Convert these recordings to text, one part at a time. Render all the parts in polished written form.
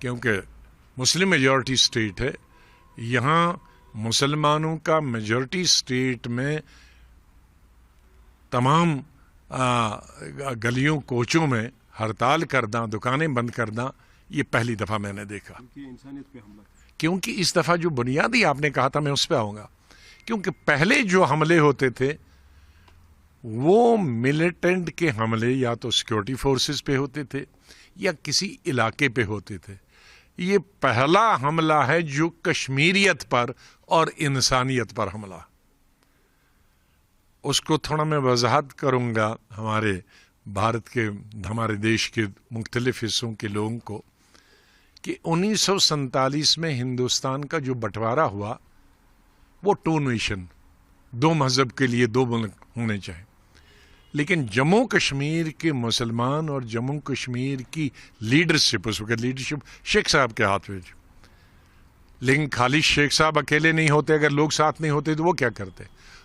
کیونکہ مسلم majority state ہے. یہاں مسلمانوں کا میجورٹی اسٹیٹ میں تمام گلیوں کوچوں میں ہڑتال کرنا، دکانیں بند کرنا، یہ پہلی دفعہ میں نے دیکھا. انسانیت پہ حملہ، کیونکہ اس دفعہ جو بنیادی آپ نے کہا تھا میں اس پہ آؤں گا، کیونکہ پہلے جو حملے ہوتے تھے وہ ملیٹنٹ کے حملے یا تو سیکورٹی فورسز پہ ہوتے تھے یا کسی علاقے پہ ہوتے تھے. یہ پہلا حملہ ہے جو کشمیریت پر اور انسانیت پر حملہ. اس کو تھوڑا میں وضاحت کروں گا ہمارے بھارت کے، ہمارے دیش کے مختلف حصوں کے لوگوں کو، کہ 1947 میں ہندوستان کا جو بٹوارا ہوا وہ 2 نیشن، 2 مذہب کے لیے 2 ملک ہونے چاہیے. لیکن جموں کشمیر کے مسلمان اور جموں کشمیر کی لیڈرشپ، اس وقت لیڈرشپ شیخ صاحب کے ہاتھ میں تھی. لیکن خالی شیخ صاحب اکیلے نہیں ہوتے، اگر لوگ ساتھ نہیں ہوتے تو وہ کیا کرتے.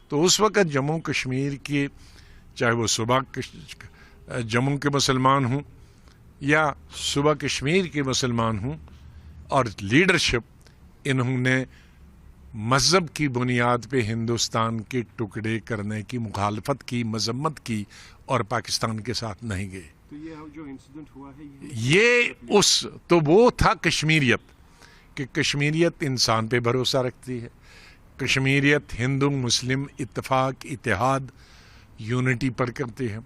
تو اس وقت جموں کشمیر کی، چاہے وہ صوبہ جموں کے مسلمان ہوں یا صوبہ کشمیر کے مسلمان ہوں، اور لیڈرشپ انہوں نے مذہب کی بنیاد پہ ہندوستان کے ٹکڑے کرنے کی مخالفت کی، مذمت کی، اور پاکستان کے ساتھ نہیں گئے. تو یہ جو انسیڈنٹ ہوا ہے یہ تو وہ تھا کشمیریت، کہ کشمیریت انسان پہ بھروسہ رکھتی ہے، کشمیریت ہندو مسلم اتفاق، اتحاد، یونٹی پر کرتی ہے.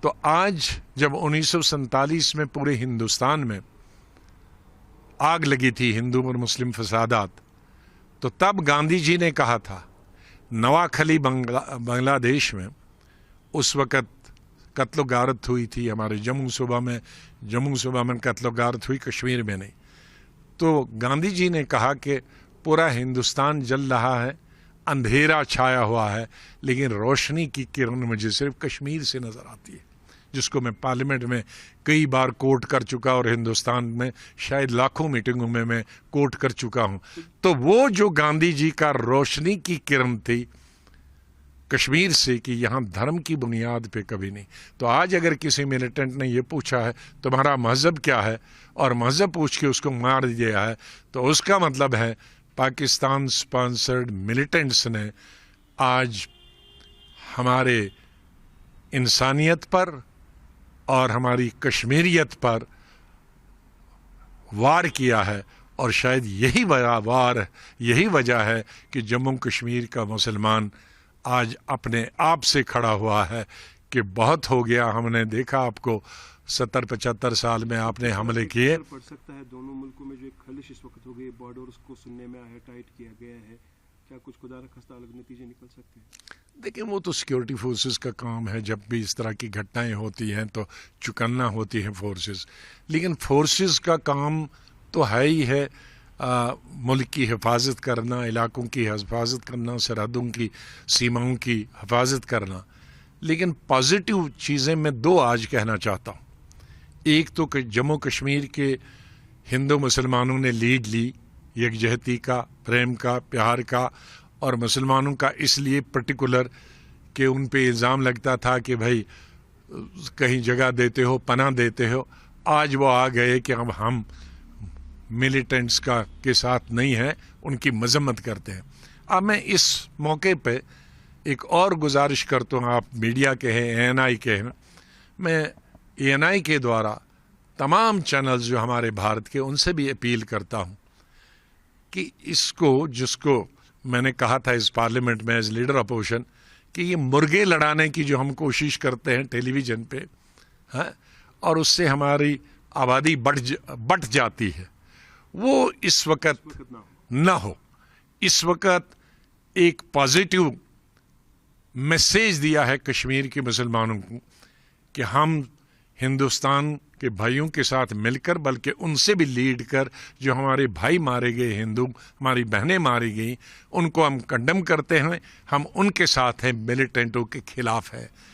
تو آج جب 1947 میں پورے ہندوستان میں آگ لگی تھی ہندو اور مسلم فسادات، تو تب گاندھی جی نے کہا تھا، نواکھلی بنگلہ دیش میں اس وقت قتل و غارت ہوئی تھی، ہمارے جموں صوبہ میں قتل و غارت ہوئی، کشمیر میں نہیں. تو گاندھی جی نے کہا کہ پورا ہندوستان جل رہا ہے، اندھیرا چھایا ہوا ہے، لیکن روشنی کی کرن مجھے صرف کشمیر سے نظر آتی ہے، جس کو میں پارلیمنٹ میں کئی بار کوٹ کر چکا، اور ہندوستان میں شاید لاکھوں میٹنگوں میں کوٹ کر چکا ہوں. تو وہ جو گاندھی جی کا روشنی کی کرن تھی کشمیر سے، کہ یہاں دھرم کی بنیاد پہ کبھی نہیں. تو آج اگر کسی ملیٹنٹ نے یہ پوچھا ہے تمہارا مذہب کیا ہے، اور مذہب پوچھ کے اس کو مار دیا ہے، تو اس کا مطلب ہے پاکستان سپانسرڈ ملیٹنٹس نے آج ہمارے انسانیت پر اور ہماری کشمیریت پر وار کیا ہے. اور شاید یہی وجہ ہے کہ جموں کشمیر کا مسلمان آج اپنے آپ سے کھڑا ہوا ہے کہ بہت ہو گیا. ہم نے دیکھا آپ کو 70-75 سال میں آپ نے حملے کیے. پڑ سکتا ہے دونوں ملکوں میں جو ایک خلش اس وقت ہو گئی، بارڈرز کو سننے میں آیا، ٹائٹ کیا گیا ہے، کیا کچھ خدا نخواستہ الگ نتیجے نکل سکتے ہیں؟ دیکھیں، وہ تو سیکورٹی فورسز کا کام ہے، جب بھی اس طرح کی گھٹنائیں ہوتی ہیں تو چکنا ہوتی ہیں فورسز. لیکن فورسز کا کام تو ہے ہی ہے ملک کی حفاظت کرنا، علاقوں کی حفاظت کرنا، سرحدوں کی، سیماؤں کی حفاظت کرنا. لیکن پازیٹیو چیزیں میں 2 آج کہنا چاہتا ہوں. ایک تو کہ جموں کشمیر کے ہندو مسلمانوں نے لیڈ لی یکجہتی کا، پریم کا، پیار کا، اور مسلمانوں کا اس لیے پرٹیکولر کہ ان پہ الزام لگتا تھا کہ بھائی کہیں جگہ دیتے ہو، پناہ دیتے ہو. آج وہ آ گئے کہ اب ہم ملیٹنٹس کے ساتھ نہیں ہیں، ان کی مذمت کرتے ہیں. اب میں اس موقع پہ ایک اور گزارش کرتا ہوں، آپ میڈیا کے ہیں، ANI کے ہیں، میں ANI کے دوارا تمام چینلز جو ہمارے بھارت کے، ان سے بھی اپیل کرتا ہوں کہ جس کو میں نے کہا تھا اس پارلیمنٹ میں ایز لیڈر اپوزیشن، کہ یہ مرغے لڑانے کی جو ہم کوشش کرتے ہیں ٹیلی ویژن پہ، اور اس سے ہماری آبادی بٹ جاتی ہے، وہ اس وقت نہ ہو. اس وقت ایک پازیٹیو میسیج دیا ہے کشمیر کے مسلمانوں کو کہ ہم ہندوستان کے بھائیوں کے ساتھ مل کر، بلکہ ان سے بھی لیڈ کر، جو ہمارے بھائی مارے گئے ہندو، ہماری بہنیں ماری گئیں، ان کو ہم کنڈم کرتے ہیں، ہم ان کے ساتھ ہیں، ملیٹنٹوں کے خلاف ہے.